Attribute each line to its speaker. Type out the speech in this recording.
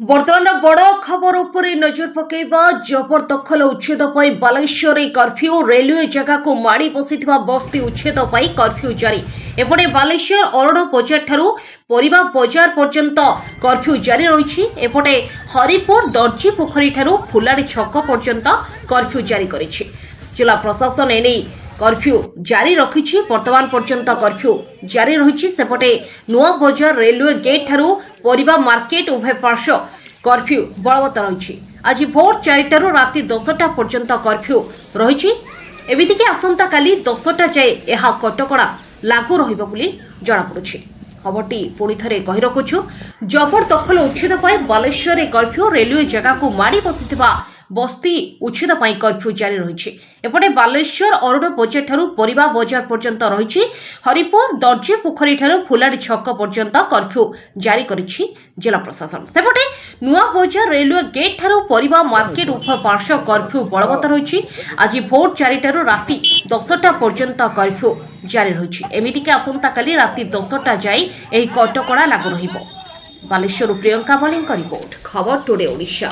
Speaker 1: ବର୍ତ୍ତମାନ ବଡ଼ ଖବର ଉପରେ ନଜର ପକାଇବା। ଜବରଦଖଲ ଉଚ୍ଛେଦ ପାଇଁ ବାଲେଶ୍ୱରରେ କର୍ଫ୍ୟୁ। ରେଲୱେ ଜାଗାକୁ ମାଡ଼ି ବସିଥିବା ବସ୍ତି ଉଚ୍ଛେଦ ପାଇଁ କର୍ଫ୍ୟୁ ଜାରି। ଏପଟେ ବାଲେଶ୍ୱର ଅରଣ ବଜାରଠାରୁ ପରିବା ବଜାର ପର୍ଯ୍ୟନ୍ତ କର୍ଫ୍ୟୁ ଜାରି ରହିଛି। ଏପଟେ ହରିପୁର ଦର୍ଜି ପୋଖରୀଠାରୁ ଫୁଲାଡ଼ି ଛକ ପର୍ଯ୍ୟନ୍ତ କର୍ଫ୍ୟୁ ଜାରି କରିଛି। ଜିଲ୍ଲା ପ୍ରଶାସନ ଏନେଇ କର୍ଫ୍ୟୁ ଜାରି ରଖିଛି। ବର୍ତ୍ତମାନ ପର୍ଯ୍ୟନ୍ତ କର୍ଫ୍ୟୁ ଜାରି ରହିଛି। ସେପଟେ ନୂଆ ବଜାର ରେଲୱେ ଗେଟ୍ ଠାରୁ ପରିବା ମାର୍କେଟ ଉଭୟ ପାର୍ଶ୍ୱ କର୍ଫ୍ୟୁ ବଳବତ୍ତର ରହିଛି। ଆଜି ଭୋର 4ଟାରୁ ରାତି 10ଟା ପର୍ଯ୍ୟନ୍ତ କର୍ଫ୍ୟୁ ରହିଛି। ଏମିତିକି ଆସନ୍ତାକାଲି 10ଟା ଯାଏ ଏହା କଟକଣା ଲାଗୁ ରହିବ ବୋଲି ଜଣାପଡ଼ୁଛି। ଖବରଟି ପୁଣି ଥରେ କହି ରଖୁଛୁ। ଜବରଦଖଲ ଉଚ୍ଛେଦ ପାଇଁ ବାଲେଶ୍ୱରରେ କର୍ଫ୍ୟୁ। ରେଲୱେ ଜାଗାକୁ ମାଡ଼ି ବସିଥିବା ବସ୍ତି ଉଚ୍ଛେଦ ପାଇଁ କର୍ଫ୍ୟୁ ଜାରି ରହିଛି। ଏପଟେ ବାଲେଶ୍ୱର ଅରୁଣ ବଜାରଠାରୁ ପରିବା ବଜାର ପର୍ଯ୍ୟନ୍ତ ରହିଛି। ହରିପୁର ଦର୍ଜି ପୋଖରୀଠାରୁ ଫୁଲାଡ଼ି ଛକ ପର୍ଯ୍ୟନ୍ତ କର୍ଫ୍ୟୁ ଜାରି କରିଛି ଜିଲ୍ଲା ପ୍ରଶାସନ। ସେପଟେ ନୂଆ ବଜାର ରେଲୱେ ଗେଟ୍ ଠାରୁ ପରିବା ମାର୍କେଟ ଉଭୟ ପାର୍ଶ୍ୱ କର୍ଫ୍ୟୁ ବଳବତ୍ତର ରହିଛି। ଆଜି ଭୋର 4ଟାରୁ ରାତି 10ଟା ପର୍ଯ୍ୟନ୍ତ କର୍ଫ୍ୟୁ ଜାରି ରହିଛି। ଏମିତିକି ଆସନ୍ତାକାଲି ରାତି 10ଟା ଯାଏ ଏହି କଟକଣା ଲାଗୁ ରହିବ। ବାଲେଶ୍ୱରରୁ ପ୍ରିୟଙ୍କା ମଲ୍ଲିକଙ୍କ ରିପୋର୍ଟ, ଖବର ଟୁଡେ ଓଡ଼ିଶା।